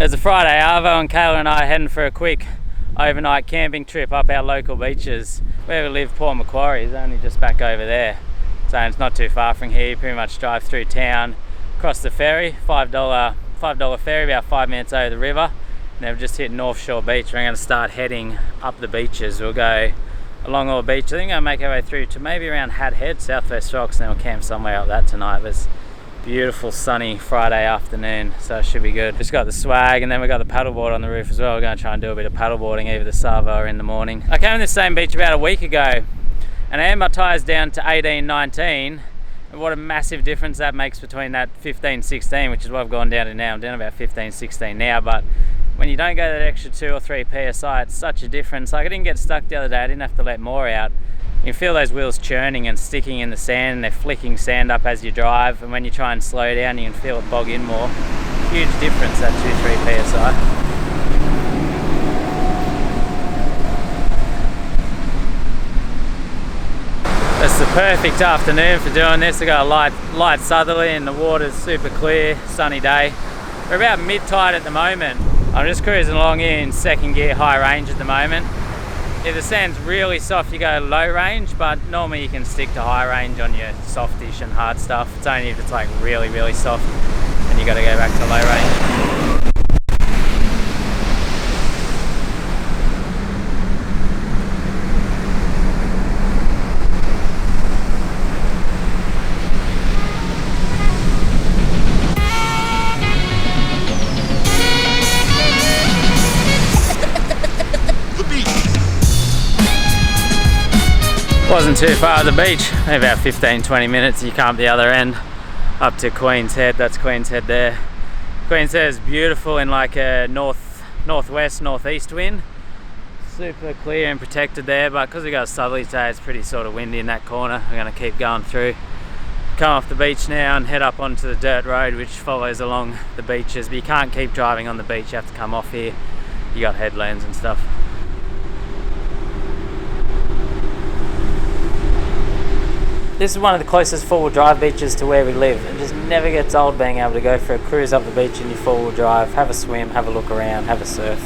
It's a Friday. Arvo and Kayla and I are heading for a quick overnight camping trip up our local beaches. Where we live, Port Macquarie, is only just back over there. So it's not too far from here. You pretty much drive through town, cross the ferry, $5 ferry, about 5 minutes over the river. And then we've just hit North Shore Beach. We're going to start heading up the beaches. We'll go along all the beaches. I think we're going to make our way through to maybe around Hat Head, Southwest Rocks, and then we'll camp somewhere up that tonight. But it's beautiful sunny Friday afternoon, so it should be good. Just got the swag, and then we got the paddleboard on the roof as well. We're going to try and do a bit of paddleboarding, either the Savo or in the morning. I came to this same beach about a week ago, and I had my tyres down to 18, 19. And what a massive difference that makes between that 15, 16, which is what I've gone down to now. I'm down about 15, 16 now, but when you don't go that extra 2 or 3 PSI, it's such a difference. Like, I didn't get stuck the other day. I didn't have to let more out. You feel those wheels churning and sticking in the sand, and they're flicking sand up as you drive, and when you try and slow down you can feel it bog in more. Huge difference, that 2-3 PSI. It's the perfect afternoon for doing this. I got a light southerly and the water's super clear, sunny day. We're about mid-tide at the moment. I'm just cruising along in second gear, high range at the moment. If the sand's really soft, you go low range, but normally you can stick to high range on your softish and hard stuff. It's only if it's like really, really soft and you got to go back to low range. Wasn't too far of the beach, maybe about 15-20 minutes. You come up the other end up to Queen's Head. That's Queen's Head there. Queen's Head is beautiful in like a northwest, northeast wind. Super clear and protected there, but because we got a southerly today, it's pretty sort of windy in that corner. We're going to keep going through. Come off the beach now and head up onto the dirt road which follows along the beaches, but you can't keep driving on the beach. You have to come off here. You got headlands and stuff. This is one of the closest four-wheel drive beaches to where we live. It just never gets old being able to go for a cruise up the beach in your four-wheel drive, have a swim, have a look around, have a surf.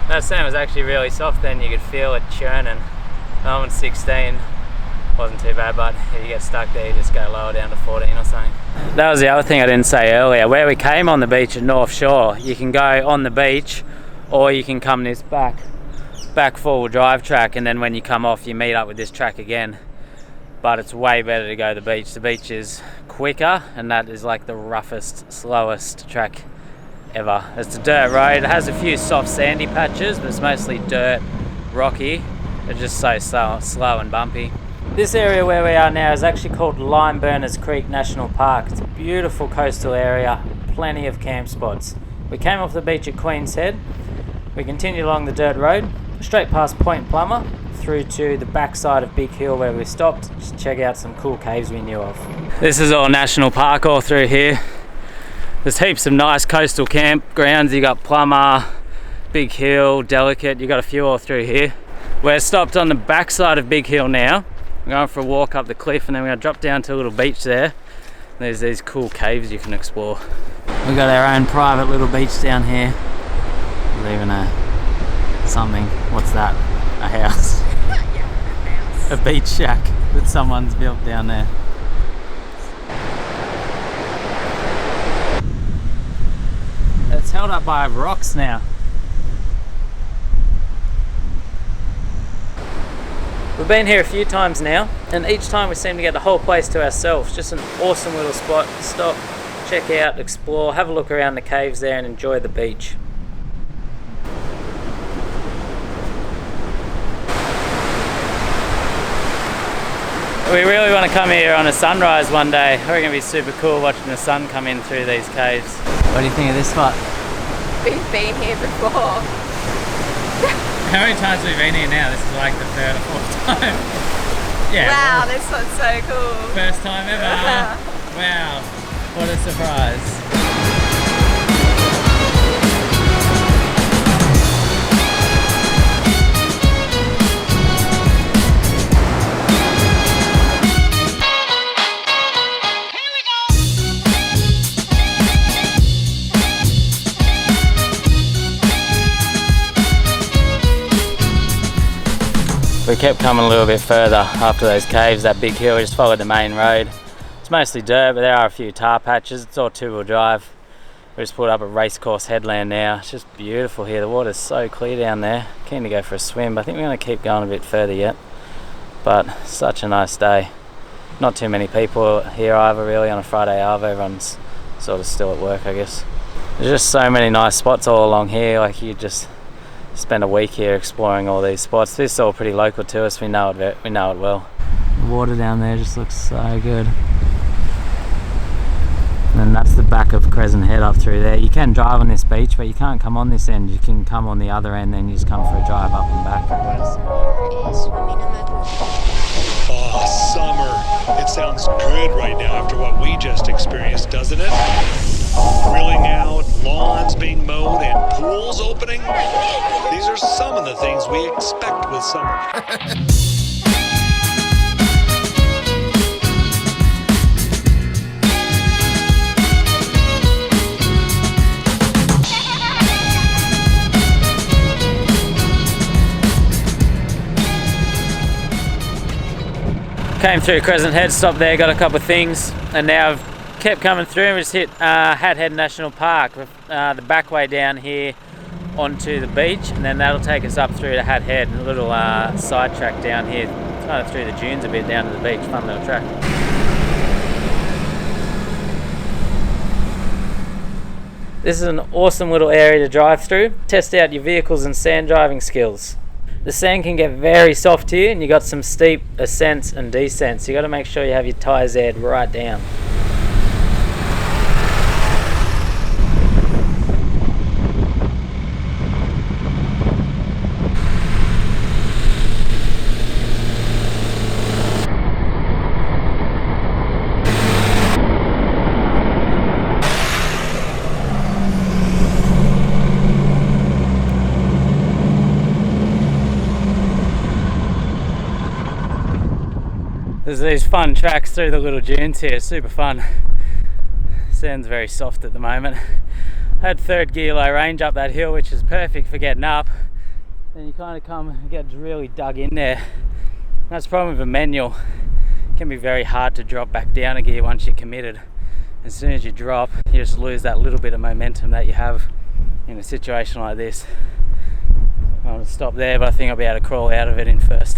That sand was actually really soft then, you could feel it churning. That one's 16. Wasn't too bad, but if you get stuck there, you just go lower down to 14 or something. That was the other thing I didn't say earlier. Where we came on the beach at North Shore, you can go on the beach or you can come this back four-wheel drive track, and then when you come off you meet up with this track again. But it's way better to go the beach. The beach is quicker, and that is like the roughest, slowest track ever. It's a dirt road. It has a few soft sandy patches, but it's mostly dirt, rocky. It's just so slow and bumpy. This area where we are now is actually called Lime Burners Creek National Park. It's a beautiful coastal area, plenty of camp spots. We came off the beach at Queen's Head. We continued along the dirt road, straight past Point Plumber, through to the backside of Big Hill where we stopped, just check out some cool caves we knew of. This is all national park all through here. There's heaps of nice coastal campgrounds. You got Plumber, Big Hill, Delicate, you got a few all through here. We're stopped on the backside of Big Hill now. We're going for a walk up the cliff, and then we're going to drop down to a little beach there. There's these cool caves you can explore. We've got our own private little beach down here. There's even something, what's that? A house? Yeah, a house. A beach shack that someone's built down there. It's held up by rocks now. We've been here a few times now, and each time we seem to get the whole place to ourselves. Just an awesome little spot to stop, check out, explore, have a look around the caves there and enjoy the beach. We really want to come here on a sunrise one day. I reckon it'd be super cool watching the sun come in through these caves. What do you think of this spot? We've been here before. How many times have we been here now? This is like the third or fourth time. Yeah. Wow, this one's so cool. First time ever. Wow, what a surprise. We kept coming a little bit further after those caves, that big hill. We just followed the main road. It's mostly dirt, but there are a few tar patches. It's all two-wheel drive. We just pulled up at Racecourse headland now. It's just beautiful here. The water's so clear down there. Keen to go for a swim, but I think we're going to keep going a bit further yet. But such a nice day. Not too many people here either really on a Friday Arvo. Everyone's sort of still at work, I guess. There's just so many nice spots all along here. Like, you just spend a week here exploring all these spots. This is all pretty local to us. We know it well. The water down there just looks so good. And then that's the back of Crescent Head up through there. You can drive on this beach, but you can't come on this end. You can come on the other end, then you just come for a drive up and back. Oh, summer. It sounds good right now after what we just experienced, doesn't it? Grilling out, lawns being mowed, and pools opening. These are some of the things we expect with summer. Came through Crescent Head, stopped there, got a couple of things, and now I've kept coming through and we just hit Hat Head National Park, the back way down here onto the beach, and then that'll take us up through to Hat Head, and a little side track down here, kind of through the dunes a bit down to the beach. Fun little track. This is an awesome little area to drive through. Test out your vehicles and sand driving skills. The sand can get very soft here, and you got some steep ascents and descents. You got to make sure you have your tyres aired right down. There's these fun tracks through the little dunes here, super fun. Sand's very soft at the moment. I had third gear low range up that hill, which is perfect for getting up. Then you kind of come and get really dug in there. That's the problem with a manual. It can be very hard to drop back down a gear once you're committed. As soon as you drop, you just lose that little bit of momentum that you have in a situation like this. I'm going to stop there, but I think I'll be able to crawl out of it in first.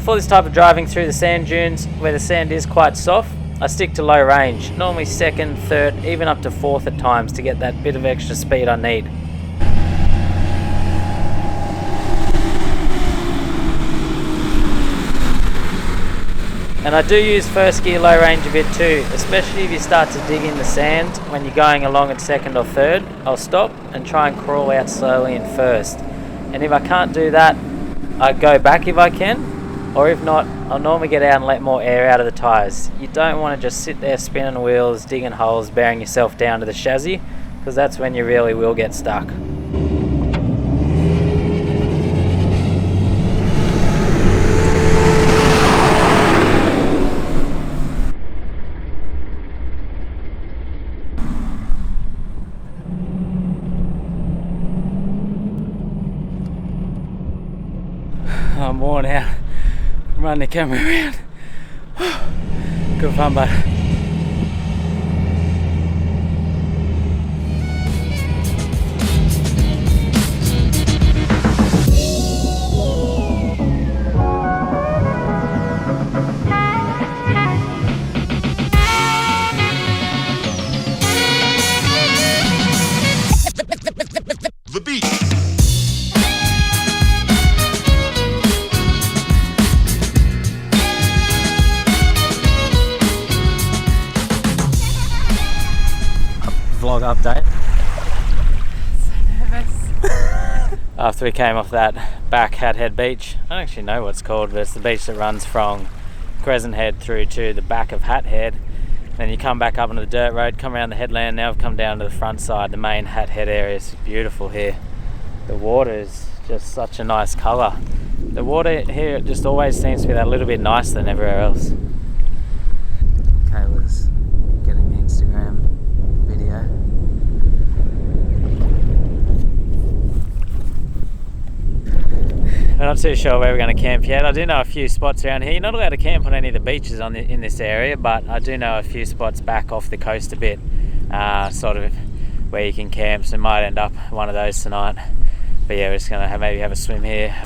For this type of driving through the sand dunes, where the sand is quite soft, I stick to low range, normally second, third, even up to fourth at times to get that bit of extra speed I need. And I do use first gear low range a bit too, especially if you start to dig in the sand when you're going along at second or third. I'll stop and try and crawl out slowly in first. And if I can't do that, I go back if I can. Or if not, I'll normally get out and let more air out of the tyres. You don't want to just sit there spinning wheels, digging holes, bearing yourself down to the chassis, because that's when you really will get stuck. I'm worn out. I'm running the camera around. Good fun, bud. The beat. Vlog update. So nervous. After we came off that back Hat Head beach, I don't actually know what it's called, but it's the beach that runs from Crescent Head through to the back of Hat Head. Then you come back up onto the dirt road, come around the headland. Now we've come down to the front side, the main Hat Head area. It's beautiful here. The water is Just such a nice colour. The water here just always seems to be that little bit nicer than everywhere else. Kayla's getting the Instagram video. I'm not too sure where we're going to camp yet. I do know a few spots around here. You're not allowed to camp on any of the beaches in this area, but I do know a few spots back off the coast a bit, sort of where you can camp, so might end up one of those tonight. But yeah, we're just going to maybe have a swim here.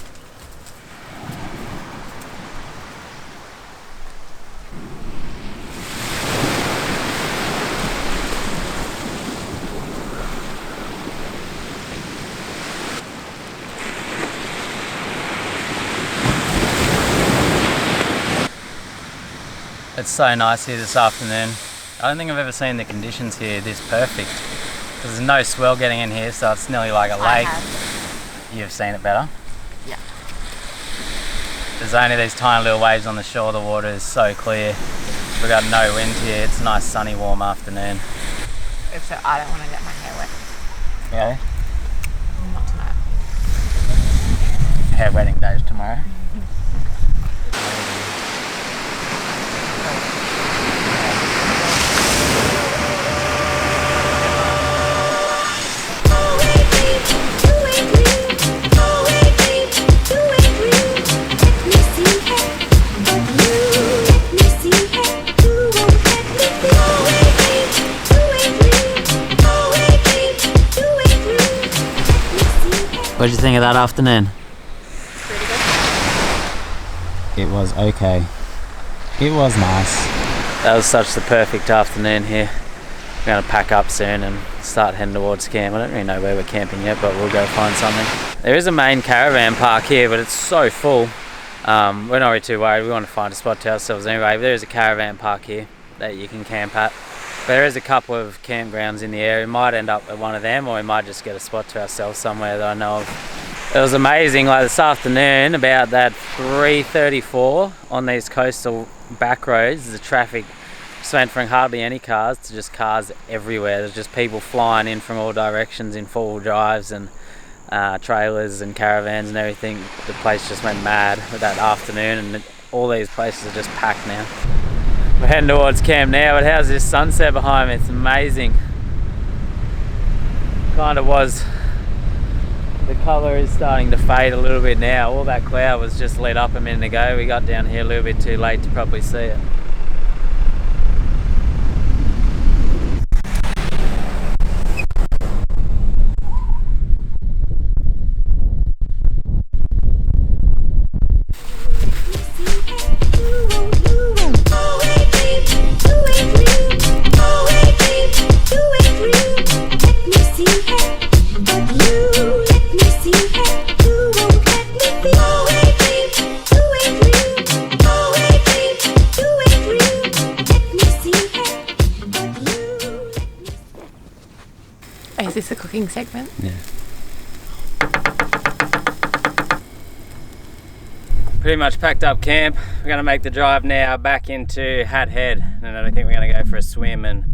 It's so nice here this afternoon. I don't think I've ever seen the conditions here this perfect. There's no swell getting in here, so it's nearly like a lake. You've seen it better? Yeah. There's only these tiny little waves on the shore. The water is so clear. We've got no wind here. It's a nice sunny warm afternoon. Except I don't want to get my hair wet. Yeah? Not tonight. Hair wetting days tomorrow. What did you think of that afternoon? Pretty good. It was okay. It was nice. That was such the perfect afternoon here. We're going to pack up soon and start heading towards camp. I don't really know where we're camping yet, but we'll go find something. There is a main caravan park here, but it's so full. We're not really too worried. We want to find a spot to ourselves anyway. There is a caravan park here that you can camp at. But there is a couple of campgrounds in the area. We might end up at one of them, or we might just get a spot to ourselves somewhere that I know of. It was amazing, like this afternoon, about that 3:34 on these coastal back roads, the traffic just went from hardly any cars to just cars everywhere. There's just people flying in from all directions in four-wheel drives and trailers and caravans and everything. The place just went mad with that afternoon, and all these places are just packed now. We're heading towards camp now, but how's this sunset behind me? It's amazing. Kind of was. The colour is starting to fade a little bit now. All that cloud was just lit up a minute ago. We got down here a little bit too late to probably see it. Is this a cooking segment? Yeah. Pretty much packed up camp. We're going to make the drive now back into Hat Head, and I think we're going to go for a swim and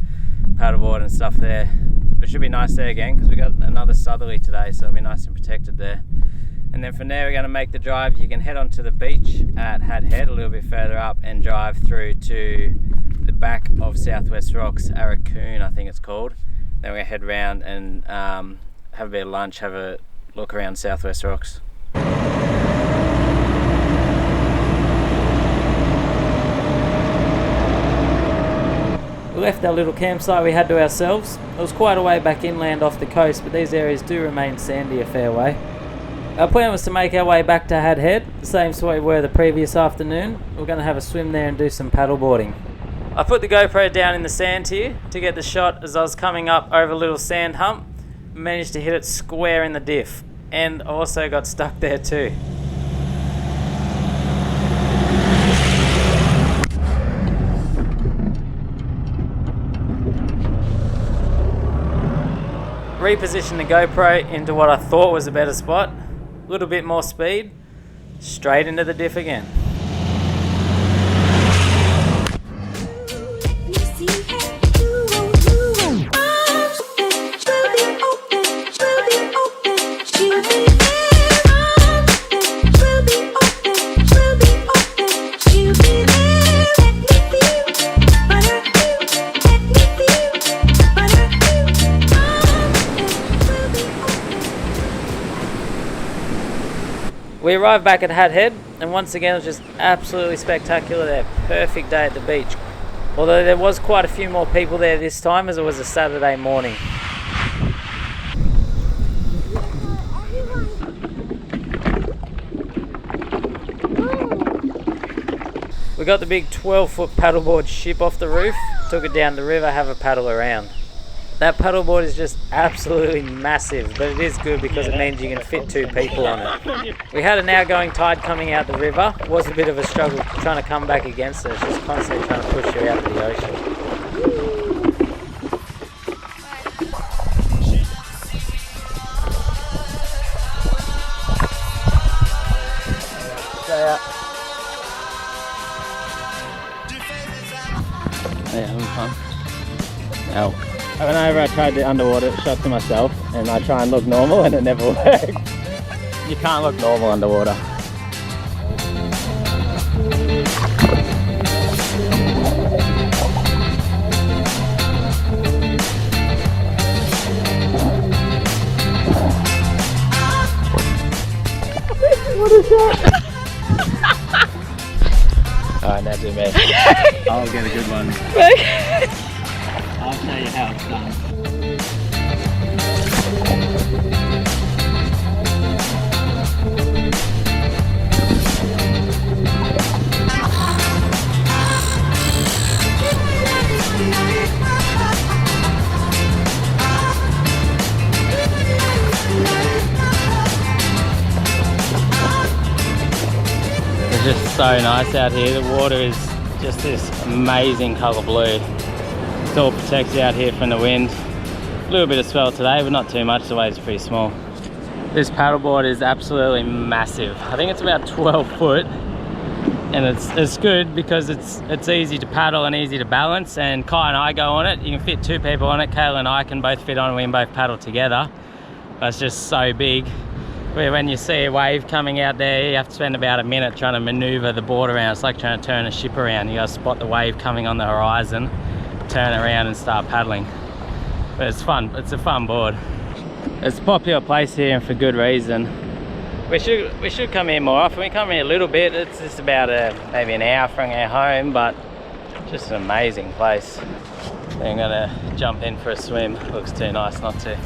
paddleboard and stuff there. But it should be nice there again because we got another southerly today, so it'll be nice and protected there. And then from there we're going to make the drive. You can head onto the beach at Hat Head a little bit further up and drive through to the back of Southwest Rocks, Aracoon I think it's called. Then we're going to head round and have a bit of lunch, have a look around Southwest Rocks. We left our little campsite we had to ourselves. It was quite a way back inland off the coast, but these areas do remain sandy a fair way. Our plan was to make our way back to Hat Head, the same spot we were the previous afternoon. We're going to have a swim there and do some paddleboarding. I put the GoPro down in the sand here to get the shot as I was coming up over a little sand hump. Managed to hit it square in the diff, and also got stuck there too. Repositioned the GoPro into what I thought was a better spot. A little bit more speed, straight into the diff again. We arrived back at Hat Head, and once again it was just absolutely spectacular there. Perfect day at the beach. Although there was quite a few more people there this time, as it was a Saturday morning. We got the big 12-foot paddleboard ship off the roof, took it down the river, have a paddle around. That paddleboard is just absolutely massive, but it is good because it means you can fit 2 people on it. We had an outgoing tide coming out the river. It was a bit of a struggle trying to come back against it. It's just constantly trying to push you out to the ocean. Yeah, having fun. Ow. Whenever I tried the underwater shot to myself and I try and look normal and it never works. You can't look normal underwater. What is that? Alright, now do me. I'll get a good one. I'll show you how it's done. It's just so nice out here. The water is just this amazing colour blue. It all protects you out here from the wind. A little bit of swell today, but not too much. The wave's pretty small. This paddleboard is absolutely massive. I think it's about 12 foot, and it's good because it's easy to paddle and easy to balance. And Kai and I go on it. You can fit 2 people on it. Kayla and I can both fit on it. We can both paddle together. But it's just so big. Where when you see a wave coming out there, you have to spend about a minute trying to maneuver the board around. It's like trying to turn a ship around. You gotta spot the wave coming on the horizon, turn around and start paddling. But it's fun. It's a fun board. It's a popular place here, and for good reason. We should come here more often. We come here a little bit. It's just about maybe an hour from our home, but just an amazing place. I'm gonna jump in for a swim. Looks too nice not to.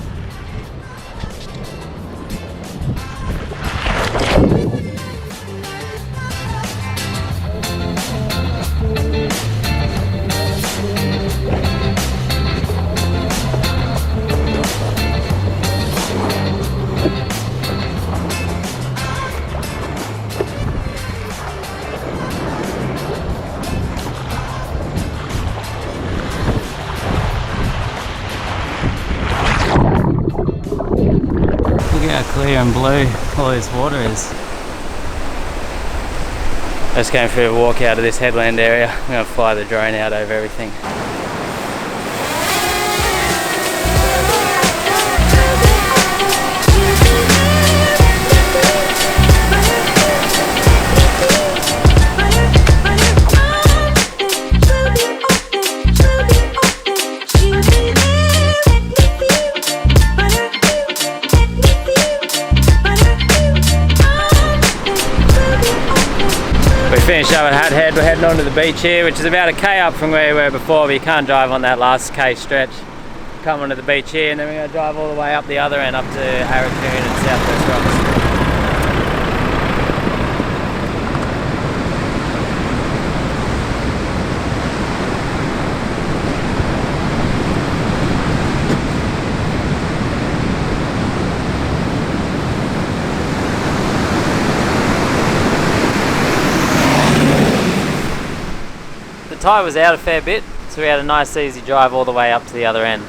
Look how clear and blue all this water is. Just going for a walk out of this headland area. I'm going to fly the drone out over everything. Finished up at Hat Head. We're heading on to the beach here, which is about a K up from where we were before, but you can't drive on that last K stretch. Come onto the beach here, and then we're going to drive all the way up the other end, up to Arracoon and Southwest Rocks. The tide was out a fair bit, so we had a nice easy drive all the way up to the other end.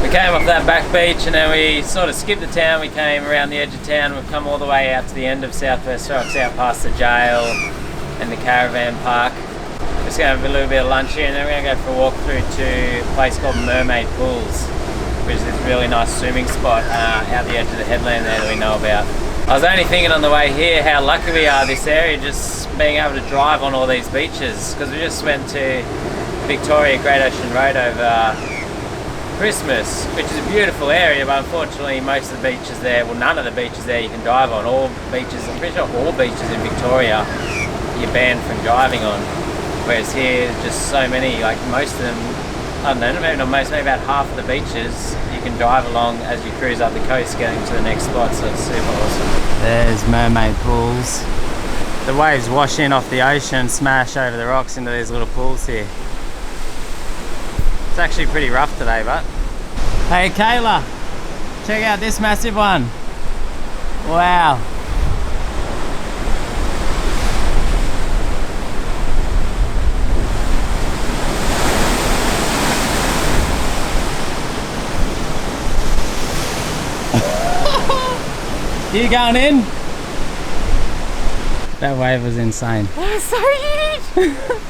We came off that back beach and then we sort of skipped the town. We came around the edge of town. We've come all the way out to the end of Southwest Rocks, out past the jail and the caravan park. Just going to have a little bit of lunch here and then we're going to go for a walk through to a place called Mermaid Pools, which is this really nice swimming spot out the edge of the headland there that we know about. I was only thinking on the way here how lucky we are this area just being able to drive on all these beaches, because we just went to Victoria Great Ocean Road over Christmas, which is a beautiful area, but unfortunately most of the beaches there, well none of the beaches there you can drive on. All beaches, I'm pretty sure all beaches in Victoria you're banned from driving on, whereas here just so many, like most of them, I don't know, maybe not most, maybe about half of the beaches you can drive along as you cruise up the coast getting to the next spot, so it's super awesome. There's Mermaid Pools. The waves wash in off the ocean, smash over the rocks into these little pools here. It's actually pretty rough today, but... Hey Kayla, check out this massive one. Wow. You going in? That wave was insane. That was so huge!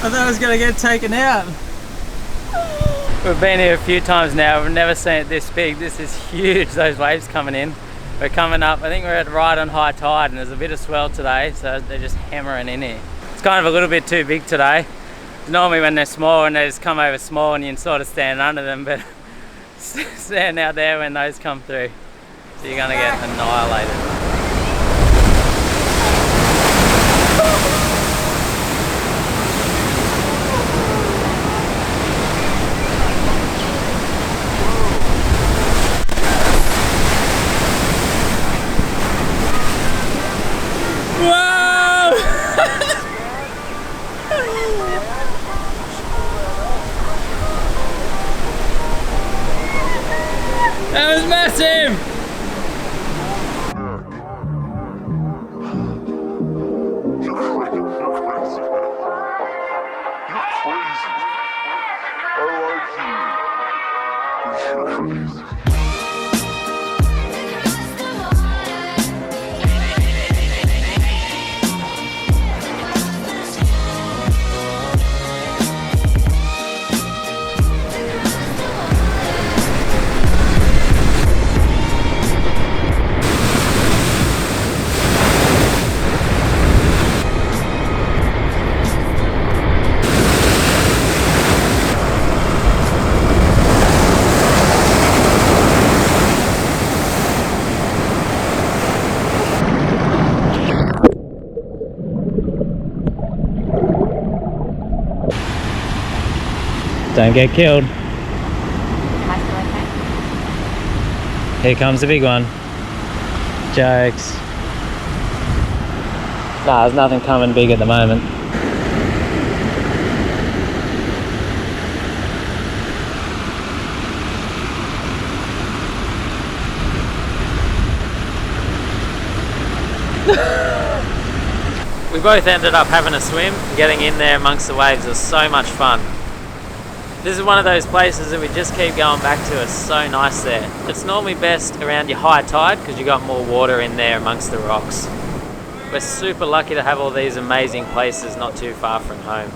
I thought I was going to get taken out. We've been here a few times now. We've never seen it this big. This is huge, those waves coming in. We're coming up, I think we're right on high tide and there's a bit of swell today, so they're just hammering in here. It's kind of a little bit too big today. Normally when they're small and they just come over small and you can sort of stand under them, but stand out there when those come through. So you're going to get annihilated. That was massive! You're crazy. I like you. You're crazy. Don't get killed. Am I still okay? Here comes the big one. Jokes. Nah, there's nothing coming big at the moment. We both ended up having a swim, getting in there amongst the waves. It was so much fun. This is one of those places that we just keep going back to. It's so nice there. It's normally best around your high tide because you got more water in there amongst the rocks. We're super lucky to have all these amazing places not too far from home.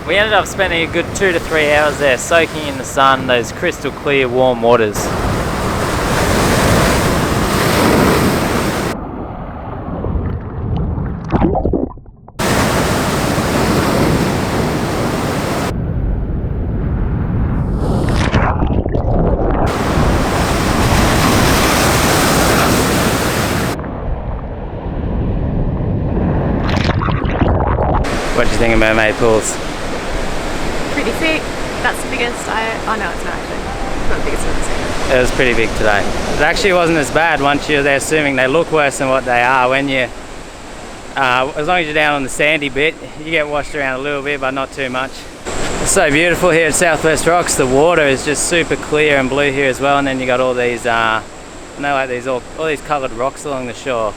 We ended up spending a good 2 to 3 hours there soaking in the sun, those crystal clear warm waters. What do you think of Mermaid pools? Pretty sick. That's the biggest oh no, it's not actually. It's not the biggest one I've seen. It was pretty big today. It actually wasn't as bad once you're there swimming. They look worse than what they are. When you, as long as you're down on the sandy bit, you get washed around a little bit, but not too much. It's so beautiful here at Southwest Rocks. The water is just super clear and blue here as well, and then you got all these, like these all these coloured rocks along the shore.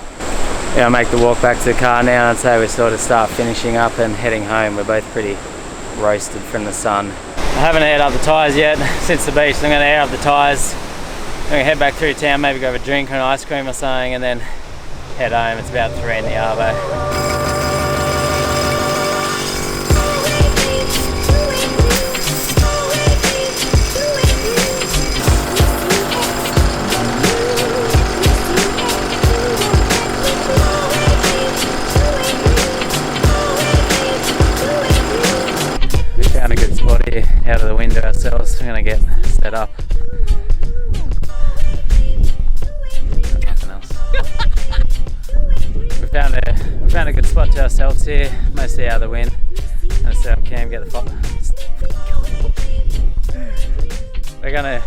Yeah, I'll make the walk back to the car now, and I'd say we sort of start finishing up and heading home. We're both pretty roasted from the sun. I haven't aired up the tyres yet since the beach, so I'm going to air up the tyres. I'm going to head back through town, maybe go have a drink or an ice cream or something, and then head home. It's about 3 in the arvo. Found a good spot here out of the window ourselves. We're going to get set up. Nothing else. we found a good spot to ourselves here, mostly out of the wind. I'm going to set up cam, get the fire. We're gonna